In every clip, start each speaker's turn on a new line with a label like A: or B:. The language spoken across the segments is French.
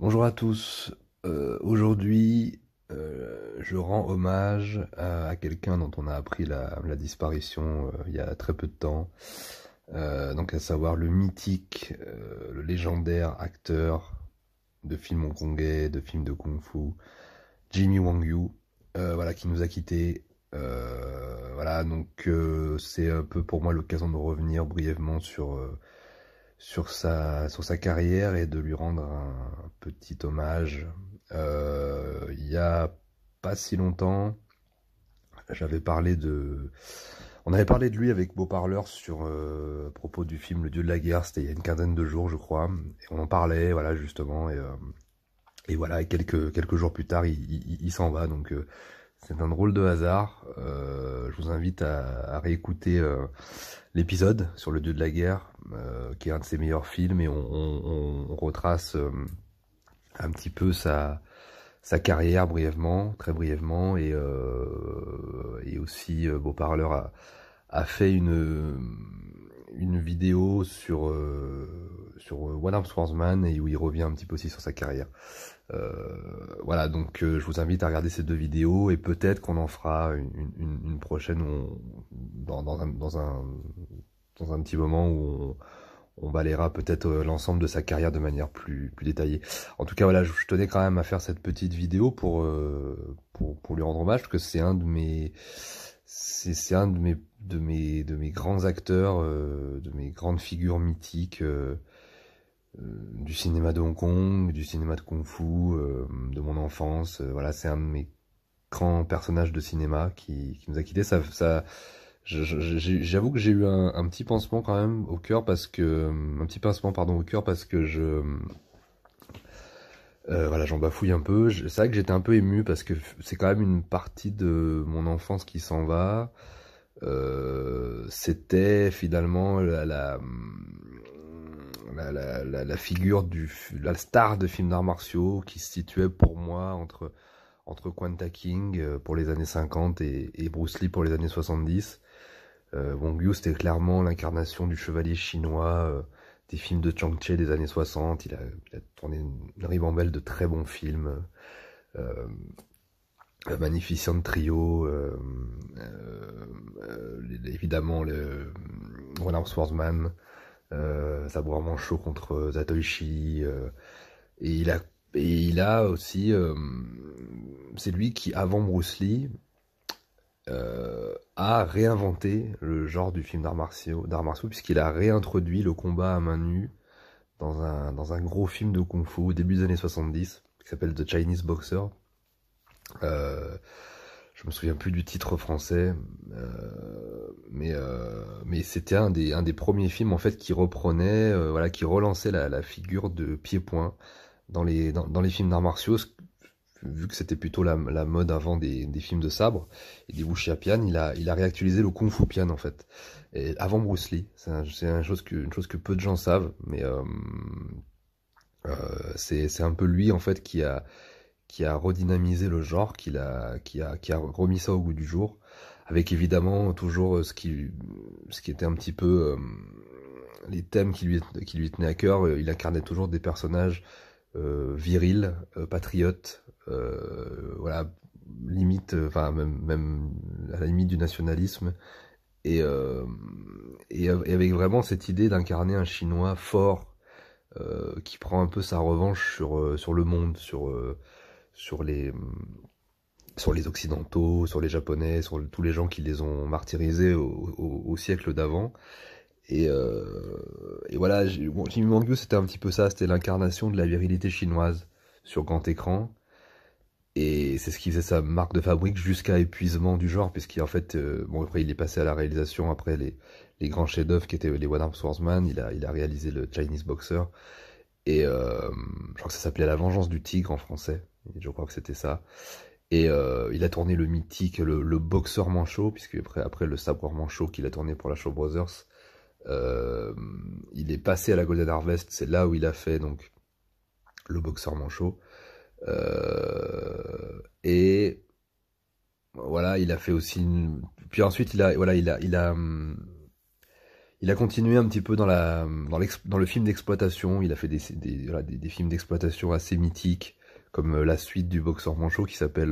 A: Bonjour à tous. Aujourd'hui, je rends hommage à quelqu'un dont on a appris la disparition il y a très peu de temps. Donc à savoir le mythique, le légendaire acteur de films hongkongais, de films de kung-fu, Jimmy Wang Yu, voilà, qui nous a quittés. Voilà, donc c'est un peu pour moi l'occasion de revenir brièvement sur sa carrière et de lui rendre un petit hommage. Il y a pas si longtemps, j'avais parlé de... On avait parlé de lui avec Beau Parleur sur à propos du film Le Dieu de la guerre, c'était il y a une quinzaine de jours je crois, et on en parlait, voilà justement, et voilà, quelques jours plus tard, il s'en va, donc c'est un drôle de hasard. Je vous invite à réécouter l'épisode sur Le Dieu de la guerre, qui est un de ses meilleurs films, et on retrace un petit peu sa carrière brièvement, très brièvement, et aussi Beau Parleur a fait une vidéo sur One Arm Swordsman, et où il revient un petit peu aussi sur sa carrière. Voilà, donc je vous invite à regarder ces deux vidéos, et peut-être qu'on en fera une prochaine dans un petit moment où on balayera peut-être l'ensemble de sa carrière de manière plus détaillée. En tout cas, voilà, je tenais quand même à faire cette petite vidéo pour lui rendre hommage, parce que c'est un de mes... C'est un de mes grands acteurs, de mes grandes figures mythiques, du cinéma de Hong Kong, du cinéma de Kung Fu, de mon enfance. Voilà, c'est un de mes grands personnages de cinéma qui nous a quittés. J'avoue que j'ai eu un petit pansement quand même au cœur parce que un petit pincement pardon au cœur parce que voilà, j'en bafouille un peu. C'est vrai que j'étais un peu ému parce que c'est quand même une partie de mon enfance qui s'en va. C'était finalement la figure la star de films d'arts martiaux qui se situait pour moi entre Kwanta King pour les années 50 et Bruce Lee pour les années 70. Wong Yu, c'était clairement l'incarnation du chevalier chinois des films de Chang Cheh des années 60. Il a tourné une ribambelle de très bons films. Euh, Magnificent Trio, évidemment le One Arm Swordsman, Sabre Manchot contre Zatoichi, et il a aussi, c'est lui qui avant Bruce Lee a réinventé le genre du film d'arts martiaux puisqu'il a réintroduit le combat à main nue dans un gros film de kung-fu au début des années 70 qui s'appelle The Chinese Boxer. Euh, je me souviens plus du titre français, mais c'était un des premiers films en fait qui reprenait, voilà, qui relançait la figure de pied-point dans les films d'arts martiaux, vu que c'était plutôt la mode avant des films de sabre et des wuxia-pian, il a réactualisé le kung-fu pian en fait, et avant Bruce Lee. C'est une chose que peu de gens savent, mais c'est un peu lui en fait qui a redynamisé le genre, qui a remis ça au goût du jour, avec évidemment toujours ce qui était un petit peu les thèmes qui lui tenaient à cœur. Il incarnait toujours des personnages virils, patriotes, voilà, limite, enfin même à la limite du nationalisme, et, euh, et avec vraiment cette idée d'incarner un Chinois fort, qui prend un peu sa revanche sur le monde, sur les, sur les Occidentaux, sur les Japonais, sur tous les gens qui les ont martyrisés au siècle d'avant. Et voilà, bon, Jimmy Wang c'était un petit peu ça, c'était l'incarnation de la virilité chinoise sur grand écran. Et c'est ce qui faisait sa marque de fabrique jusqu'à épuisement du genre, puisqu'en fait, bon après il est passé à la réalisation après les grands chefs-d'œuvre qui étaient les One Arm Swordsman, il a réalisé le Chinese Boxer, et je crois que ça s'appelait La Vengeance du Tigre en français, et je crois que c'était ça. Et il a tourné le mythique, le boxeur manchot, puisque après le sabre manchot qu'il a tourné pour la Shaw Brothers, euh, il est passé à la Golden Harvest, c'est là où il a fait donc le boxeur manchot. Et voilà, il a fait aussi puis ensuite il a voilà, Il a continué un petit peu dans le film d'exploitation. Il a fait des films d'exploitation assez mythiques, comme la suite du boxeur manchot qui s'appelle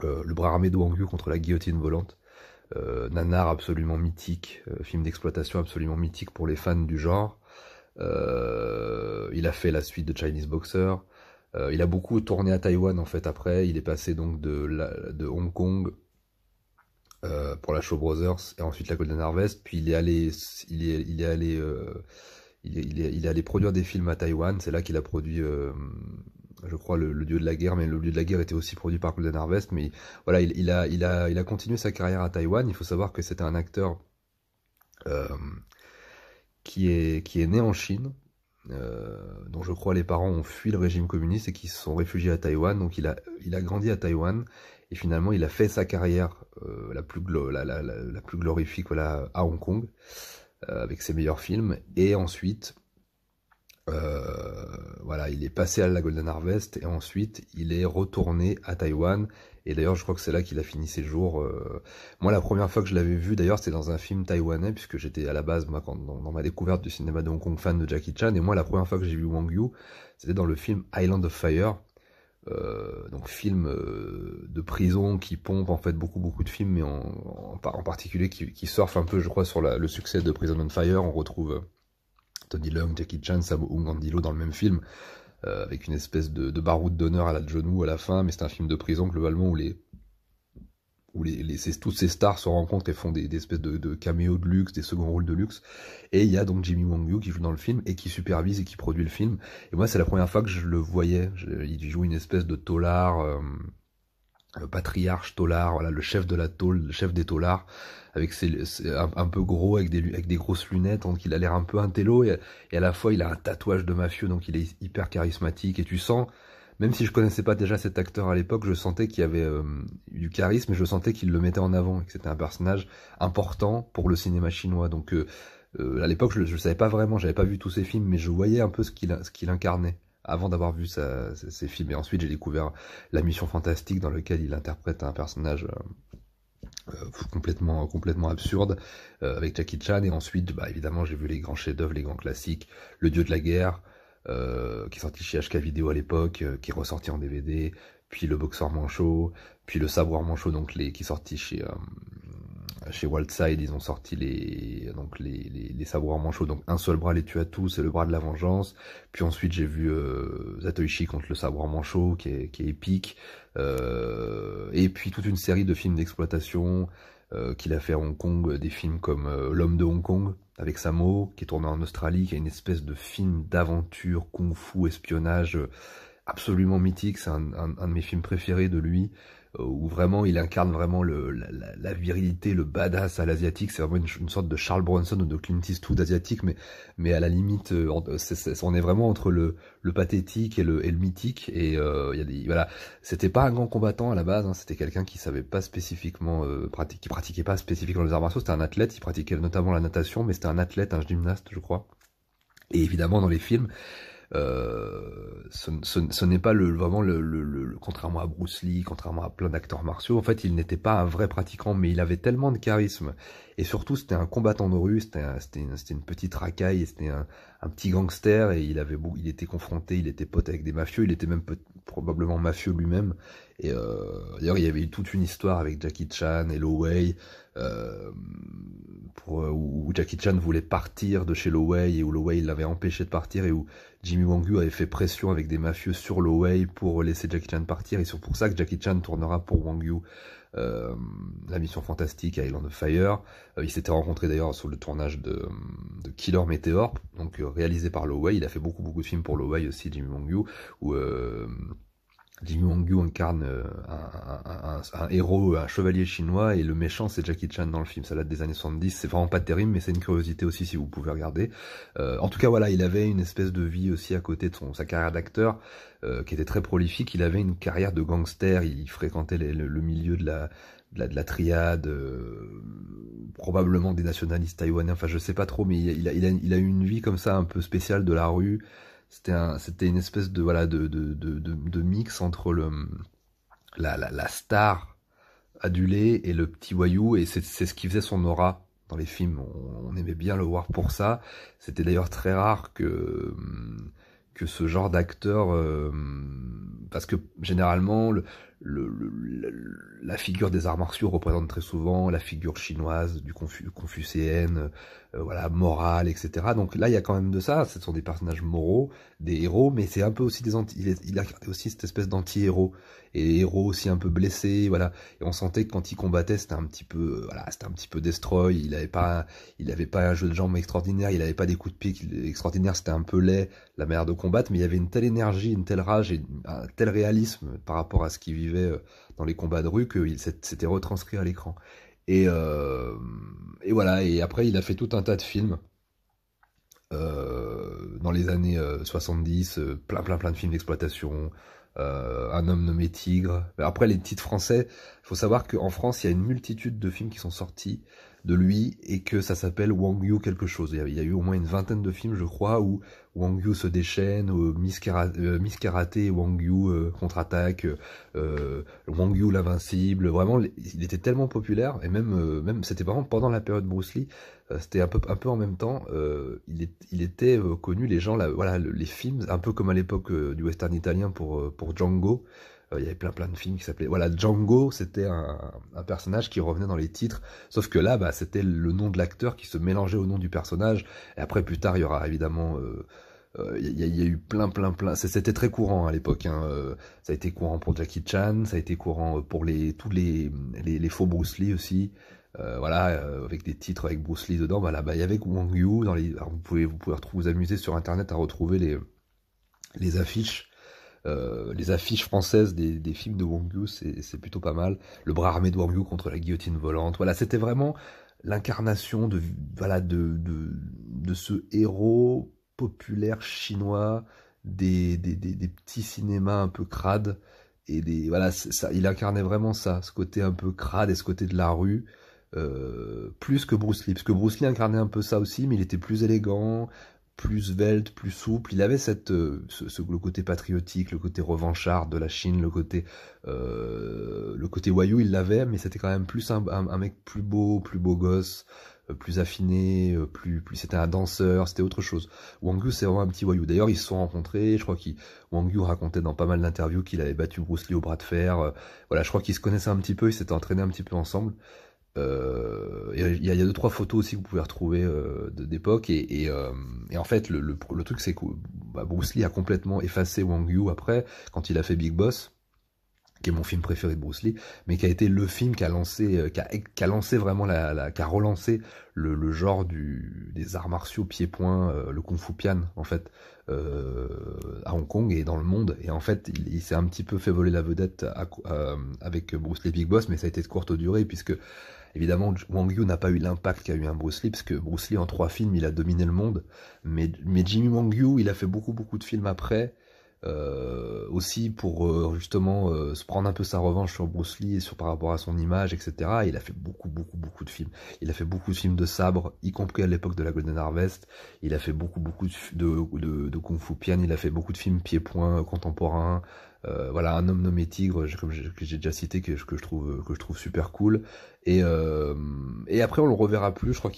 A: Le bras armé de Wang Yu contre la guillotine volante. Nanar absolument mythique, film d'exploitation absolument mythique pour les fans du genre. Il a fait la suite de Chinese Boxer. Il a beaucoup tourné à Taïwan en fait après. Il est passé donc de Hong Kong pour la Shaw Brothers et ensuite la Golden Harvest. Puis il est allé produire des films à Taïwan. C'est là qu'il a produit, je crois, le Dieu de la guerre. Mais le Dieu de la guerre était aussi produit par Golden Harvest. Mais voilà, il a continué sa carrière à Taïwan. Il faut savoir que c'était un acteur euh, qui est né en Chine. Dont je crois les parents ont fui le régime communiste et qui se sont réfugiés à Taïwan. Donc il a grandi à Taïwan et finalement il a fait sa carrière la plus glorifique, voilà, à Hong Kong avec ses meilleurs films. Et ensuite, voilà, il est passé à la Golden Harvest et ensuite il est retourné à Taïwan. Et d'ailleurs, je crois que c'est là qu'il a fini ses jours. Moi, la première fois que je l'avais vu, d'ailleurs, c'était dans un film taïwanais, puisque j'étais à la base, moi, dans ma découverte du cinéma de Hong Kong, fan de Jackie Chan. Et moi, la première fois que j'ai vu Wang Yu, c'était dans le film Island of Fire. Donc film de prison qui pompe en fait beaucoup de films, mais en particulier qui surfe un peu, je crois, sur le succès de Prison on Fire. On retrouve Tony Leung, Jackie Chan, Sammo Hung, Andy Lau dans le même film, avec une espèce de baroud d'honneur à la John Woo à la fin, mais c'est un film de prison globalement où toutes ces stars se rencontrent et font des espèces de caméos de luxe, des seconds rôles de luxe. Et il y a donc Jimmy Wang Yu qui joue dans le film et qui supervise et qui produit le film. Et moi, c'est la première fois que je le voyais. Il joue une espèce de taulard, patriarche taulard, voilà, le chef de la tôle, le chef des taulards, avec un peu gros, avec des grosses lunettes, donc il a l'air un peu intello, et à la fois il a un tatouage de mafieux, donc il est hyper charismatique, et tu sens, même si je connaissais pas déjà cet acteur à l'époque, je sentais qu'il y avait du charisme, et je sentais qu'il le mettait en avant, et que c'était un personnage important pour le cinéma chinois. Donc à l'époque, je savais pas vraiment, j'avais pas vu tous ses films, mais je voyais un peu ce qu'il incarnait avant d'avoir vu ses films. Et ensuite, j'ai découvert La Mission Fantastique, dans lequel il interprète un personnage complètement absurde, avec Jackie Chan. Et ensuite, bah, évidemment, j'ai vu les grands chefs-d'œuvre, les grands classiques, Le Dieu de la guerre, qui est sorti chez HK Vidéo à l'époque, qui est ressorti en DVD, puis Le Boxeur Manchot, puis Le Sabre Manchot, donc qui est sorti chez Wildside. Ils ont sorti les sabres manchots, donc Un seul bras les tue à tous et Le bras de la vengeance. Puis ensuite j'ai vu Zatoichi contre le sabre manchot qui est épique, et puis toute une série de films d'exploitation qu'il a fait à Hong Kong, des films comme L'homme de Hong Kong avec Sammo, qui est tourné en Australie, qui est une espèce de film d'aventure, kung-fu, espionnage absolument mythique. C'est un de mes films préférés de lui, où vraiment il incarne vraiment la virilité, le badass à l'asiatique. C'est vraiment une sorte de Charles Bronson ou de Clint Eastwood asiatique, mais à la limite, on est vraiment entre le pathétique et le mythique. Et il y a voilà, c'était pas un grand combattant à la base, hein, c'était quelqu'un qui savait pas spécifiquement qui pratiquait pas spécifiquement les arts martiaux. C'était un athlète, il pratiquait notamment la natation, mais c'était un athlète, un gymnaste, je crois. Et évidemment dans les films, ce n'est pas vraiment contrairement à Bruce Lee, contrairement à plein d'acteurs martiaux, en fait, il n'était pas un vrai pratiquant, mais il avait tellement de charisme, et surtout, c'était un combattant de rue, c'était une petite racaille, c'était un petit gangster, et il était confronté, il était pote avec des mafieux, il était même probablement mafieux lui-même, et d'ailleurs, il y avait eu toute une histoire avec Jackie Chan et Lo Wei, où Jackie Chan voulait partir de chez Lo Wei, et où Lo Wei l'avait empêché de partir, et où Jimmy Wang Yu avait fait pression avec des mafieux sur Lo Wei pour laisser Jackie Chan partir, et c'est pour ça que Jackie Chan tournera pour Wang Yu La Mission Fantastique à Island of Fire. Ils s'étaient rencontrés d'ailleurs sur le tournage de Killer Meteor, donc réalisé par Lo Wei. Il a fait beaucoup de films pour Lo Wei aussi, Jimmy Wang Yu, où Jimmy Wang Yu incarne un héros, un chevalier chinois, et le méchant c'est Jackie Chan dans le film. Ça date des années 70, c'est vraiment pas terrible, mais c'est une curiosité aussi si vous pouvez regarder. En tout cas voilà, il avait une espèce de vie aussi à côté de sa carrière d'acteur, qui était très prolifique. Il avait une carrière de gangster, il fréquentait le milieu de la triade, probablement des nationalistes taïwanais, enfin je sais pas trop, mais il a eu une vie comme ça un peu spéciale de la rue. C'était une espèce de voilà de mix entre la star adulée et le petit voyou, et c'est ce qui faisait son aura dans les films, on aimait bien le voir pour ça. C'était d'ailleurs très rare que ce genre d'acteur, parce que généralement la figure des arts martiaux représente très souvent la figure chinoise du confucéenne, voilà, morale, etc. Donc là il y a quand même de ça, ce sont des personnages moraux, des héros, mais c'est un peu aussi il a aussi cette espèce d'anti-héros, et des héros aussi un peu blessés, voilà. Et on sentait que quand il combattait, c'était un petit peu, voilà, c'était un petit peu destroy. Il avait pas un jeu de jambes extraordinaire, il avait pas des coups de pied extraordinaires, c'était un peu laid la manière de combattre, mais il y avait une telle énergie, une telle rage et un tel réalisme par rapport à ce qu'il vivait dans les combats de rue que c'était retranscrit à l'écran. Et voilà. Et après, il a fait tout un tas de films. Dans les années 70, plein de films d'exploitation, Un homme nommé Tigre. Après, les titres français, il faut savoir qu'en France, il y a une multitude de films qui sont sortis de lui et que ça s'appelle Wang Yu quelque chose. Il y a eu au moins une vingtaine de films, je crois, où Wang Yu se déchaîne, Miss Karaté, Wang Yu contre-attaque, Wang Yu l'invincible. Vraiment, il était tellement populaire, et même c'était vraiment pendant la période Bruce Lee, c'était un peu en même temps. Il était connu, les gens, là, voilà, les films, un peu comme à l'époque du western italien pour Django. Il y avait plein de films qui s'appelaient... Voilà, Django, c'était un personnage qui revenait dans les titres, sauf que là, bah, c'était le nom de l'acteur qui se mélangeait au nom du personnage. Et après, plus tard, il y aura évidemment... il y a eu plein... C'était très courant à l'époque. Hein. Ça a été courant pour Jackie Chan, ça a été courant pour tous les faux Bruce Lee aussi. Voilà, avec des titres avec Bruce Lee dedans. Voilà, bah, il y avait Wang Yu. Alors, vous pouvez vous amuser sur Internet à retrouver les affiches. Les affiches françaises des films de Wang Yu, c'est plutôt pas mal. Le bras armé de Wang Yu contre la guillotine volante. Voilà, c'était vraiment l'incarnation de ce héros populaire chinois des petits cinémas un peu crades. Voilà, ça, il incarnait vraiment ça, ce côté un peu crade et ce côté de la rue. Plus que Bruce Lee, parce que Bruce Lee incarnait un peu ça aussi, mais il était plus élégant, plus svelte, plus souple. Il avait le côté patriotique, le côté revanchard de la Chine, le côté voyou, il l'avait, mais c'était quand même plus un mec plus beau gosse, plus affiné, c'était un danseur, c'était autre chose. Wang Yu, c'est vraiment un petit voyou. D'ailleurs, ils se sont rencontrés. Je crois Wang Yu racontait dans pas mal d'interviews qu'il avait battu Bruce Lee au bras de fer. Voilà, je crois qu'ils se connaissaient un petit peu, ils s'étaient entraînés un petit peu ensemble. Il y a deux trois photos aussi que vous pouvez retrouver d'époque et en fait le truc c'est que bah, Bruce Lee a complètement effacé Wang Yu après quand il a fait Big Boss, qui est mon film préféré de Bruce Lee, mais qui a été le film qui a lancé qui a lancé vraiment qui a relancé le genre des arts martiaux pieds-poings, le Kung Fu Pian en fait, à Hong Kong et dans le monde. Et en fait il s'est un petit peu fait voler la vedette avec Bruce Lee Big Boss, mais ça a été de courte durée puisque évidemment, Wang Yu n'a pas eu l'impact qu'a eu un Bruce Lee, parce que Bruce Lee, en 3 films, il a dominé le monde. Mais Jimmy Wang Yu, il a fait beaucoup de films après, aussi pour justement se prendre un peu sa revanche sur Bruce Lee et par rapport à son image, etc. Il a fait beaucoup de films. Il a fait beaucoup de films de sabre, y compris à l'époque de la Golden Harvest. Il a fait beaucoup de Kung Fu Pian. Il a fait beaucoup de films pieds-poings contemporains. Voilà, Un homme nommé Tigre, que j'ai déjà cité, que je trouve super cool. Et après on le reverra plus, je crois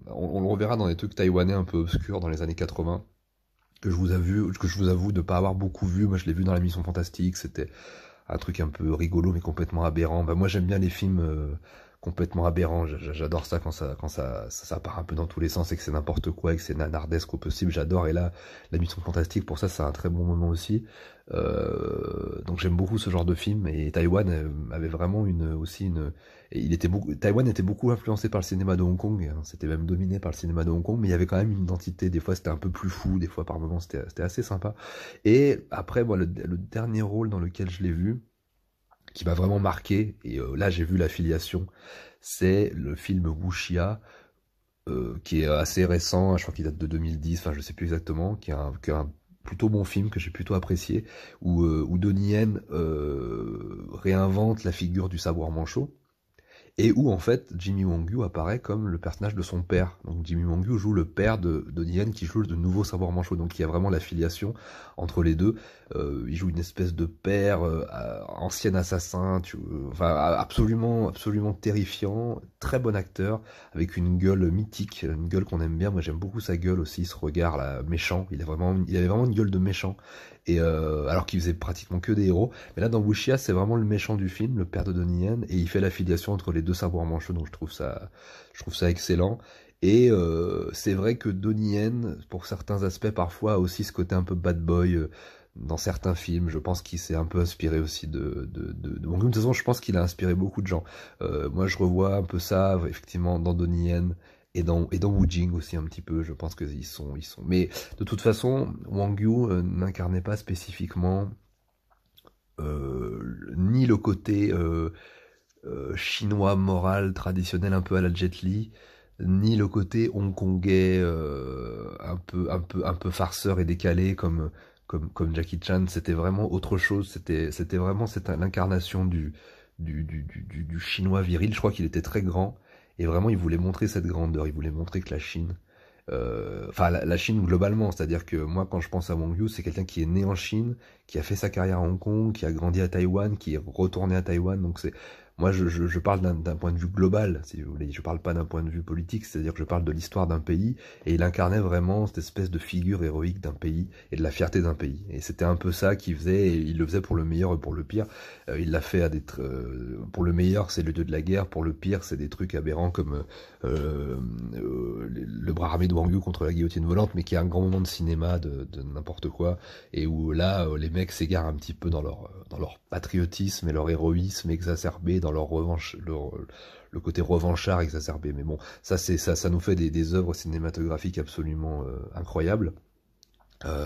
A: on le reverra dans des trucs taïwanais un peu obscurs dans les années 80, que je vous avoue de pas avoir beaucoup vu. Moi je l'ai vu dans la Mission Fantastique, c'était un truc un peu rigolo mais complètement aberrant. Bah, moi j'aime bien les films complètement aberrants, j'adore ça quand ça part un peu dans tous les sens et que c'est n'importe quoi et que c'est nanardesque au possible, j'adore. Et là, la Mission Fantastique, pour ça, c'est un très bon moment aussi. Donc j'aime beaucoup ce genre de film, et Taïwan avait vraiment Taïwan était beaucoup influencé par le cinéma de Hong Kong, hein. C'était même dominé par le cinéma de Hong Kong, mais il y avait quand même une identité. Des fois c'était un peu plus fou, des fois par moments c'était assez sympa. Et après, moi, le dernier rôle dans lequel je l'ai vu, qui m'a vraiment marqué, et là j'ai vu l'affiliation, c'est le film Wuxia, qui est assez récent, je crois qu'il date de 2010, enfin je sais plus exactement, qui est un plutôt bon film que j'ai plutôt apprécié, où Donnie Yen réinvente la figure du sabre manchot. et où en fait Jimmy Wong Yu apparaît comme le personnage de son père. Donc Jimmy Wong Yu joue le père de Donnie Yen qui joue de nouveau savoir manchot, donc il y a vraiment l'affiliation entre les deux. Il joue une espèce de père, ancien assassin, enfin absolument terrifiant, très bon acteur, avec une gueule mythique, une gueule qu'on aime bien. Moi j'aime beaucoup sa gueule aussi, ce regard là méchant. Il avait vraiment une gueule de méchant. Et alors qu'il faisait pratiquement que des héros. Mais là, dans Wuxia, c'est vraiment le méchant du film, le père de Donnie Yen, et il fait l'affiliation entre les deux savoirs manchots, donc je trouve ça excellent. Et c'est vrai que Donnie Yen, pour certains aspects, parfois a aussi ce côté un peu bad boy dans certains films. Je pense qu'il s'est un peu inspiré aussi de Wong Yu. De toute façon, je pense qu'il a inspiré beaucoup de gens. Moi, je revois un peu ça, effectivement, dans Donnie Yen. Et dans Wu Jing aussi un petit peu, je pense qu'ils sont. Mais de toute façon, Wang Yu n'incarnait pas spécifiquement ni le côté chinois moral traditionnel un peu à la Jet Li, ni le côté hongkongais un peu farceur et décalé comme Jackie Chan. C'était vraiment autre chose. C'était vraiment l'incarnation du chinois viril. Je crois qu'il était très grand et vraiment il voulait montrer cette grandeur. Il voulait montrer que la Chine enfin la Chine globalement, c'est-à-dire que moi quand je pense à Wang Yu, c'est quelqu'un qui est né en Chine, qui a fait sa carrière à Hong Kong, qui a grandi à Taïwan, qui est retourné à Taïwan, donc c'est moi je parle d'un point de vue global, si vous voulez, je parle pas d'un point de vue politique, c'est-à-dire que je parle de l'histoire d'un pays, et il incarnait vraiment cette espèce de figure héroïque d'un pays, et de la fierté d'un pays, et c'était un peu ça qu'il faisait, et il le faisait pour le meilleur et pour le pire. Il l'a fait pour le meilleur c'est le dieu de la guerre, pour le pire c'est des trucs aberrants comme le bras armé de Wang Yu contre la guillotine volante, mais qui est un grand moment de cinéma de n'importe quoi, et où là les mecs s'égarent un petit peu dans leur patriotisme et leur héroïsme exacerbé, dans leur revanche, le côté revanchard exacerbé. Mais bon, ça nous fait des œuvres cinématographiques absolument incroyables. Euh,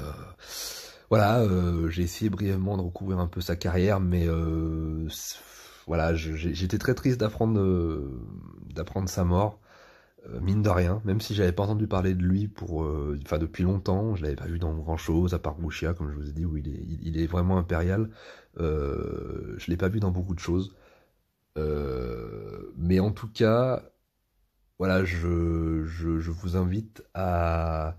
A: voilà, j'ai essayé brièvement de recouvrir un peu sa carrière, mais voilà, j'étais très triste d'apprendre sa mort. Mine de rien, même si j'avais pas entendu parler de lui enfin depuis longtemps, je l'avais pas vu dans grand chose, à part Wuxia, comme je vous ai dit, où il est vraiment impérial. Je l'ai pas vu dans beaucoup de choses. Mais en tout cas, voilà, je vous invite à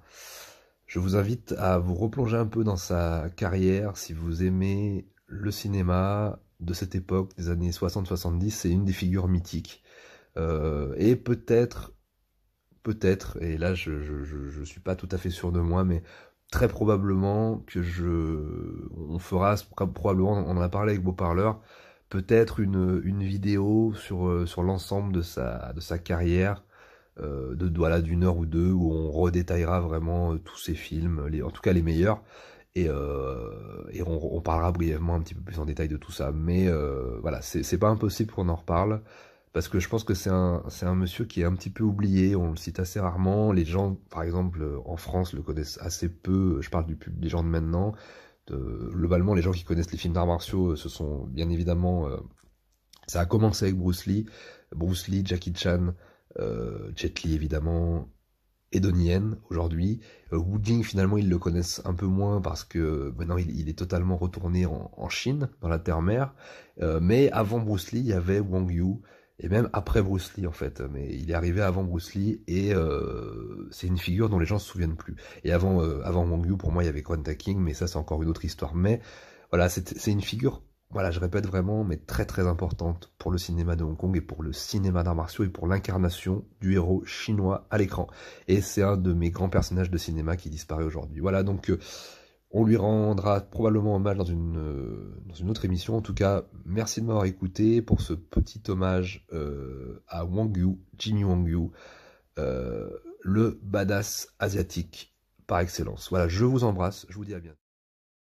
A: vous replonger un peu dans sa carrière si vous aimez le cinéma de cette époque, des années 60-70, c'est une des figures mythiques. Et peut-être, et là je suis pas tout à fait sûr de moi, mais très probablement on fera probablement, on en a parlé avec Beauparleur, peut-être une vidéo sur l'ensemble de sa carrière, voilà, d'une heure ou deux, où on redétaillera vraiment tous ses films, en tout cas les meilleurs, et on parlera brièvement un petit peu plus en détail de tout ça. Mais voilà, c'est pas impossible qu'on en reparle. Parce que je pense que c'est un monsieur qui est un petit peu oublié, on le cite assez rarement. Les gens, par exemple, en France, le connaissent assez peu. Je parle des gens de maintenant. Globalement, les gens qui connaissent les films d'arts martiaux, ce sont bien évidemment. Ça a commencé avec Bruce Lee, Jackie Chan, Jet Li évidemment, et Donnie Yen aujourd'hui. Wu Jing, finalement, ils le connaissent un peu moins parce que maintenant il est totalement retourné en Chine, dans la terre-mer. Mais avant Bruce Lee, il y avait Wang Yu. Et même après Bruce Lee en fait, mais il est arrivé avant Bruce Lee et c'est une figure dont les gens se souviennent plus. Et avant Wang Yu, pour moi, il y avait Kwon King, mais ça c'est encore une autre histoire. Mais voilà, c'est une figure, voilà, je répète vraiment, mais très très importante pour le cinéma de Hong Kong et pour le cinéma d'arts martiaux et pour l'incarnation du héros chinois à l'écran. Et c'est un de mes grands personnages de cinéma qui disparaît aujourd'hui. Voilà, donc on lui rendra probablement hommage dans une autre émission. En tout cas, merci de m'avoir écouté pour ce petit hommage à Wang Yu, Jimmy Wang Yu, le badass asiatique par excellence. Voilà, je vous embrasse, je vous dis à bientôt.